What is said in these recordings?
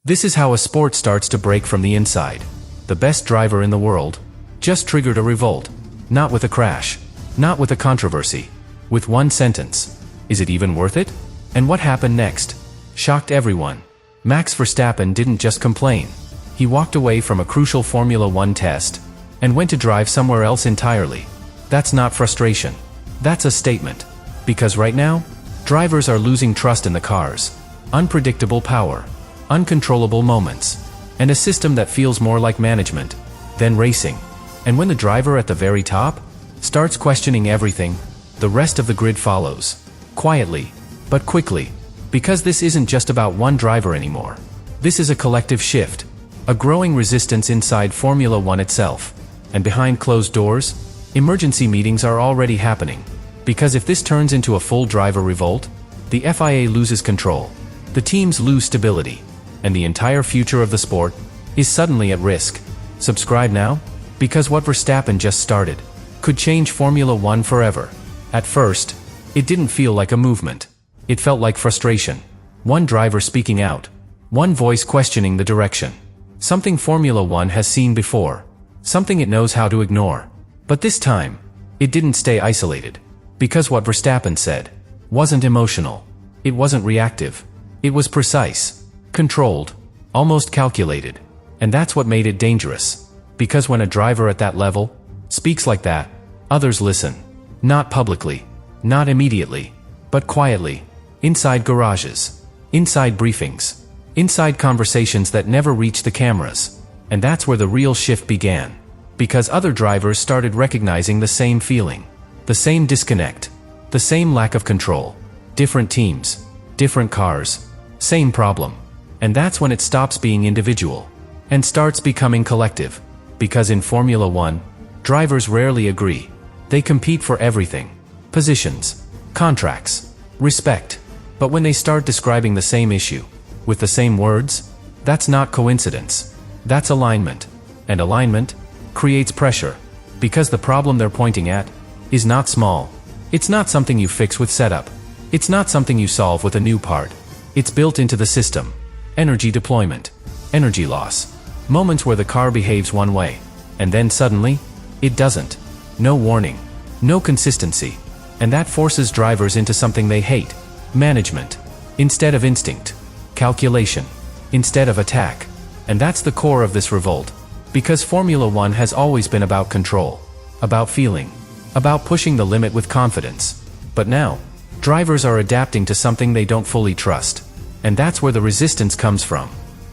This is how a sport starts to break from the inside. The best driver in the world just triggered a revolt. Not with a crash. Not with a controversy. With one sentence. Is it even worth it? And what happened next shocked everyone. Max Verstappen didn't just complain. He walked away from a crucial Formula 1 test and went to drive somewhere else entirely. That's not frustration. That's a statement. Because right now, drivers are losing trust in the cars. Unpredictable power. Uncontrollable moments. And a system that feels more like management than racing. And when the driver at the very top starts questioning everything, the rest of the grid follows. Quietly, but quickly. Because this isn't just about one driver anymore. This is a collective shift. A growing resistance inside Formula 1 itself. And behind closed doors, emergency meetings are already happening. Because if this turns into a full driver revolt, the FIA loses control. The teams lose stability. And the entire future of the sport is suddenly at risk. Subscribe now? Because what Verstappen just started could change Formula 1 forever. At first, it didn't feel like a movement. It felt like frustration. One driver speaking out. One voice questioning the direction. Something Formula 1 has seen before. Something it knows how to ignore. But this time, it didn't stay isolated. Because what Verstappen said wasn't emotional. It wasn't reactive. It was precise. Controlled. Almost calculated. And that's what made it dangerous. Because when a driver at that level speaks like that, others listen. Not publicly. Not immediately. But quietly. Inside garages. Inside briefings. Inside conversations that never reach the cameras. And that's where the real shift began. Because other drivers started recognizing the same feeling. The same disconnect. The same lack of control. Different teams. Different cars. Same problem. And that's when it stops being individual. And starts becoming collective. Because in Formula 1, drivers rarely agree. They compete for everything. Positions. Contracts. Respect. But when they start describing the same issue, with the same words, that's not coincidence. That's alignment. And alignment creates pressure. Because the problem they're pointing at is not small. It's not something you fix with setup. It's not something you solve with a new part. It's built into the system. Energy deployment. Energy loss. Moments where the car behaves one way, and then suddenly, it doesn't. No warning. No consistency. And that forces drivers into something they hate. Management. Instead of instinct. Calculation. Instead of attack. And that's the core of this revolt. Because Formula 1 has always been about control. About feeling. About pushing the limit with confidence. But now, drivers are adapting to something they don't fully trust. And that's where the resistance comes from.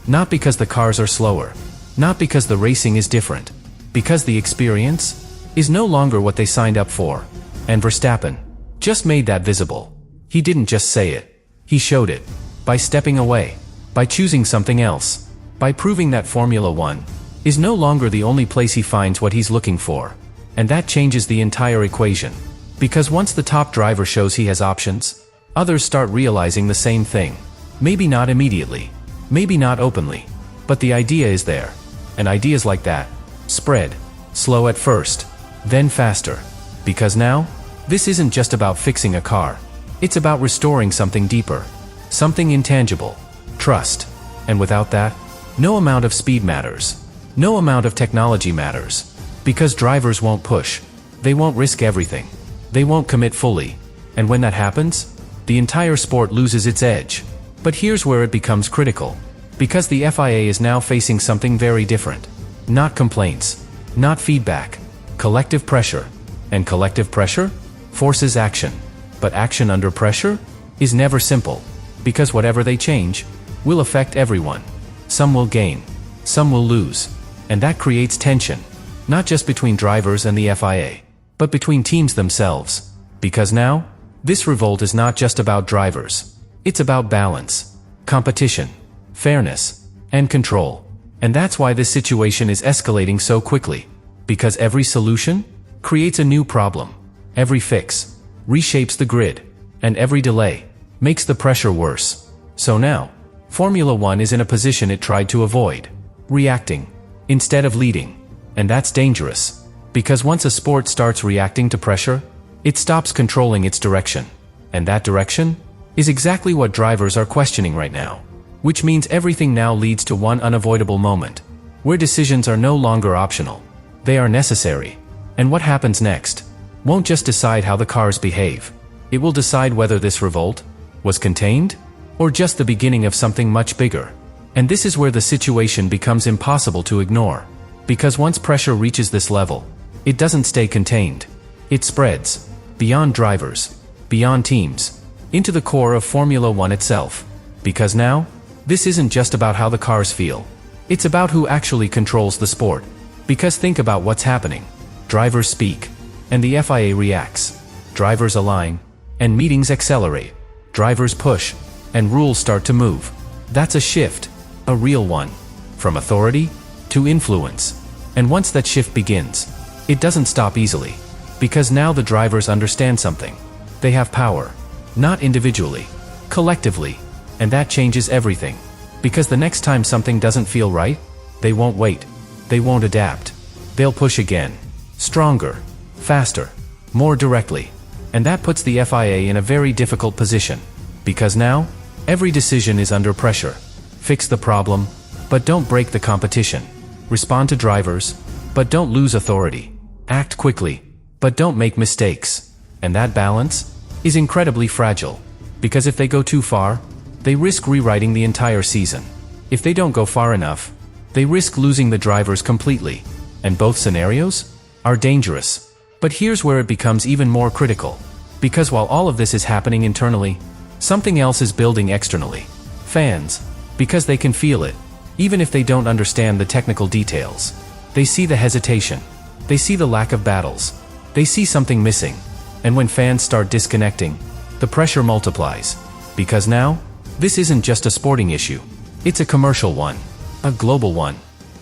Not because the cars are slower. Not because the racing is different. Because the experience is no longer what they signed up for. And Verstappen just made that visible. He didn't just say it. He showed it. By stepping away. By choosing something else. By proving that Formula 1 is no longer the only place he finds what he's looking for. And that changes the entire equation. Because once the top driver shows he has options, others start realizing the same thing. Maybe not immediately. Maybe not openly. But the idea is there. And ideas like that spread. Slow at first. Then faster. Because now, this isn't just about fixing a car. It's about restoring something deeper. Something intangible. Trust. And without that, no amount of speed matters. No amount of technology matters. Because drivers won't push. They won't risk everything. They won't commit fully. And when that happens, the entire sport loses its edge. But here's where it becomes critical. Because the FIA is now facing something very different. Not complaints. Not feedback. Collective pressure. And collective pressure forces action. But action under pressure is never simple. Because whatever they change will affect everyone. Some will gain. Some will lose. And that creates tension. Not just between drivers and the FIA, but between teams themselves. Because now, this revolt is not just about drivers. It's about balance, competition, fairness, and control. And that's why this situation is escalating so quickly. Because every solution creates a new problem. Every fix reshapes the grid. And every delay makes the pressure worse. So now, Formula 1 is in a position it tried to avoid. Reacting instead of leading. And that's dangerous. Because once a sport starts reacting to pressure, it stops controlling its direction. And that direction is exactly what drivers are questioning right now. which means everything now leads to one unavoidable moment, where decisions are no longer optional. They are necessary. And what happens next won't just decide how the cars behave. It will decide whether this revolt was contained, or just the beginning of something much bigger. And this is where the situation becomes impossible to ignore. Because once pressure reaches this level, it doesn't stay contained. It spreads beyond drivers, beyond teams, into the core of Formula One itself. Because now, this isn't just about how the cars feel. It's about who actually controls the sport. Because think about what's happening. Drivers speak, and the FIA reacts. Drivers align, and meetings accelerate. Drivers push, and rules start to move. That's a shift, a real one. From authority to influence. And once that shift begins, it doesn't stop easily. Because now the drivers understand something. They have power. Not individually, collectively. And that changes everything. Because the next time something doesn't feel right, they won't wait. They won't adapt. They'll push again. Stronger, faster, more directly. And that puts the FIA in a very difficult position. Because now, every decision is under pressure. Fix the problem, but don't break the competition. Respond to drivers, but don't lose authority. Act quickly, but don't make mistakes. And that balance is incredibly fragile. Because if they go too far, they risk rewriting the entire season. If they don't go far enough, they risk losing the drivers completely. And both scenarios are dangerous. But here's where it becomes even more critical. Because while all of this is happening internally, something else is building externally. Fans. Because they can feel it. Even if they don't understand the technical details. They see the hesitation. They see the lack of battles. They see something missing. And when fans start disconnecting, the pressure multiplies. Because now, this isn't just a sporting issue. It's a commercial one. A global one.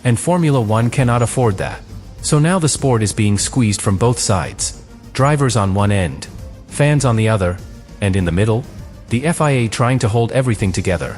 And Formula One cannot afford that. So now the sport is being squeezed from both sides. Drivers on one end, fans on the other, and in the middle, the FIA trying to hold everything together.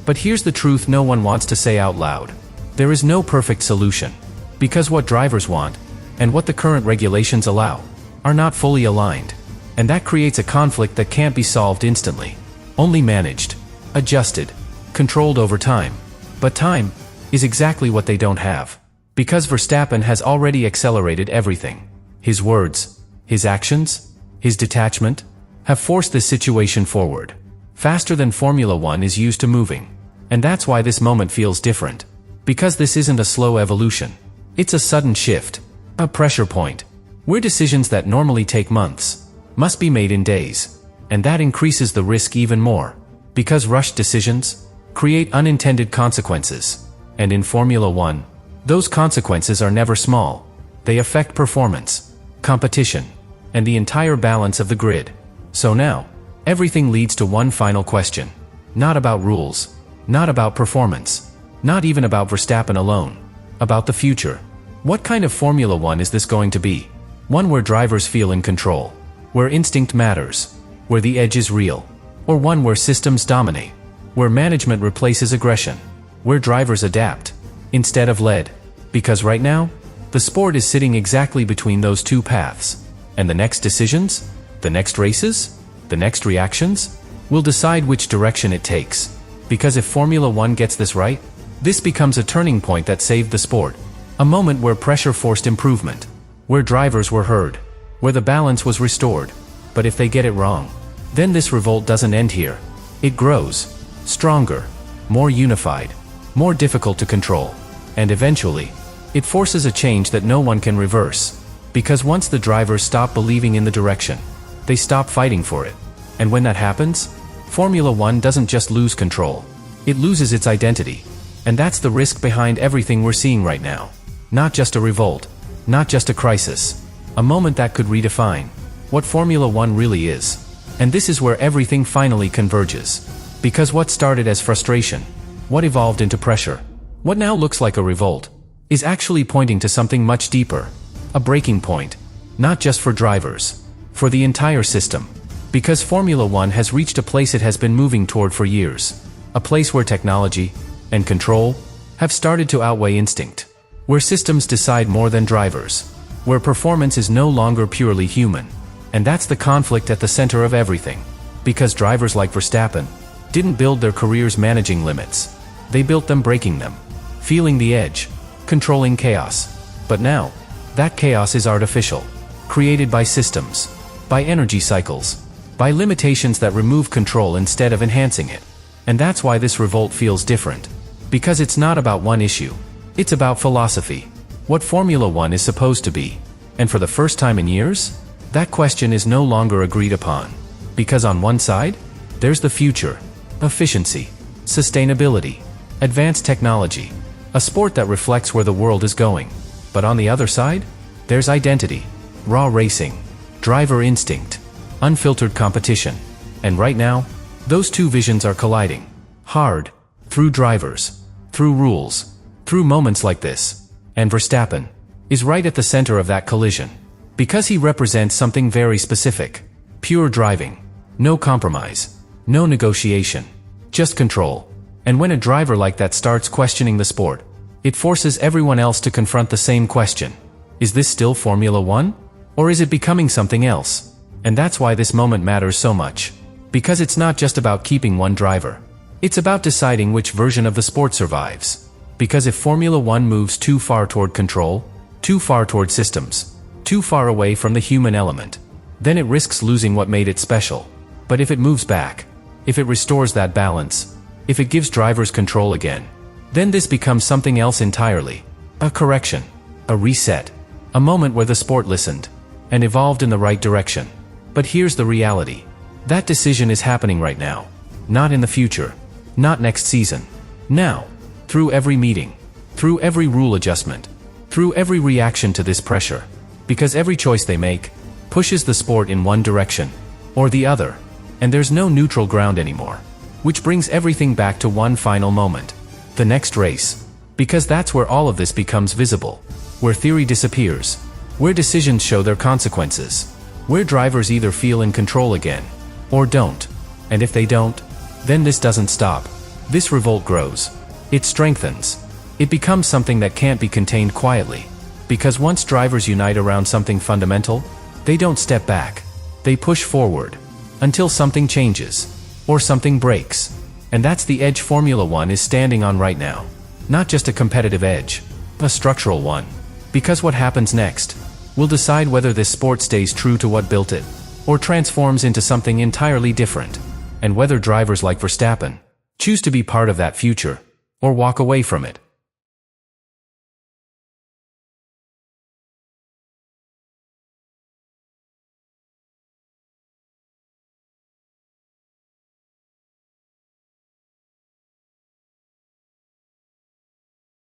But here's the truth no one wants to say out loud. There is no perfect solution. Because what drivers want, and what the current regulations allow, are not fully aligned. And that creates a conflict that can't be solved instantly. Only managed, adjusted, controlled over time. But time is exactly what they don't have. Because Verstappen has already accelerated everything. His words, his actions, his detachment, have forced this situation forward. Faster than Formula One is used to moving. And that's why this moment feels different. Because this isn't a slow evolution. It's a sudden shift. A pressure point. Where decisions that normally take months must be made in days. And that increases the risk even more. Because rushed decisions create unintended consequences. And in Formula One, those consequences are never small. They affect performance, competition, and the entire balance of the grid. So now, everything leads to one final question. Not about rules, not about performance, not even about Verstappen alone. About the future. What kind of Formula One is this going to be? One where drivers feel in control, where instinct matters, where the edge is real, or one where systems dominate, where management replaces aggression, where drivers adapt instead of led. Because right now, the sport is sitting exactly between those two paths. And the next decisions, the next races, the next reactions, will decide which direction it takes. Because if Formula One gets this right, this becomes a turning point that saved the sport. A moment where pressure forced improvement, where drivers were heard, where the balance was restored. But if they get it wrong, then this revolt doesn't end here. It grows, stronger, more unified, more difficult to control. And eventually, it forces a change that no one can reverse. Because once the drivers stop believing in the direction, they stop fighting for it. And when that happens, Formula One doesn't just lose control. It loses its identity. And that's the risk behind everything we're seeing right now. Not just a revolt, not just a crisis. A moment that could redefine what Formula One really is. And this is where everything finally converges. Because what started as frustration, what evolved into pressure, what now looks like a revolt, is actually pointing to something much deeper. A breaking point. Not just for drivers. For the entire system. Because Formula One has reached a place it has been moving toward for years. A place where technology and control have started to outweigh instinct. Where systems decide more than drivers. Where performance is no longer purely human. And that's the conflict at the center of everything. Because drivers like Verstappen, didn't build their careers managing limits. They built them breaking them, feeling the edge, controlling chaos. But now, that chaos is artificial, created by systems, by energy cycles, by limitations that remove control instead of enhancing it. And that's why this revolt feels different. Because it's not about one issue. It's about philosophy. What Formula One is supposed to be. And for the first time in years, that question is no longer agreed upon. Because on one side, there's the future, efficiency, sustainability, advanced technology, a sport that reflects where the world is going. But on the other side, there's identity, raw racing, driver instinct, unfiltered competition. And right now, those two visions are colliding. Hard, through drivers, through rules, through moments like this. And Verstappen is right at the center of that collision. Because he represents something very specific. Pure driving. No compromise. No negotiation. Just control. And when a driver like that starts questioning the sport, it forces everyone else to confront the same question. Is this still Formula One? Or is it becoming something else? And that's why this moment matters so much. Because it's not just about keeping one driver. It's about deciding which version of the sport survives. Because if Formula One moves too far toward control, too far toward systems, too far away from the human element, then it risks losing what made it special. But if it moves back, if it restores that balance, if it gives drivers control again, then this becomes something else entirely. A correction, a reset, a moment where the sport listened and evolved in the right direction. But here's the reality. That decision is happening right now. Not in the future. Not next season. Now. Through every meeting. Through every rule adjustment. Through every reaction to this pressure. Because every choice they make pushes the sport in one direction or the other. And there's no neutral ground anymore. Which brings everything back to one final moment. The next race. Because that's where all of this becomes visible. Where theory disappears. Where decisions show their consequences. Where drivers either feel in control again or don't. And if they don't, then this doesn't stop. This revolt grows. It strengthens. It becomes something that can't be contained quietly. Because once drivers unite around something fundamental, they don't step back. They push forward. Until something changes. Or something breaks. And that's the edge Formula One is standing on right now. Not just a competitive edge. A structural one. Because what happens next will decide whether this sport stays true to what built it, or transforms into something entirely different, and whether drivers like Verstappen choose to be part of that future, or walk away from it.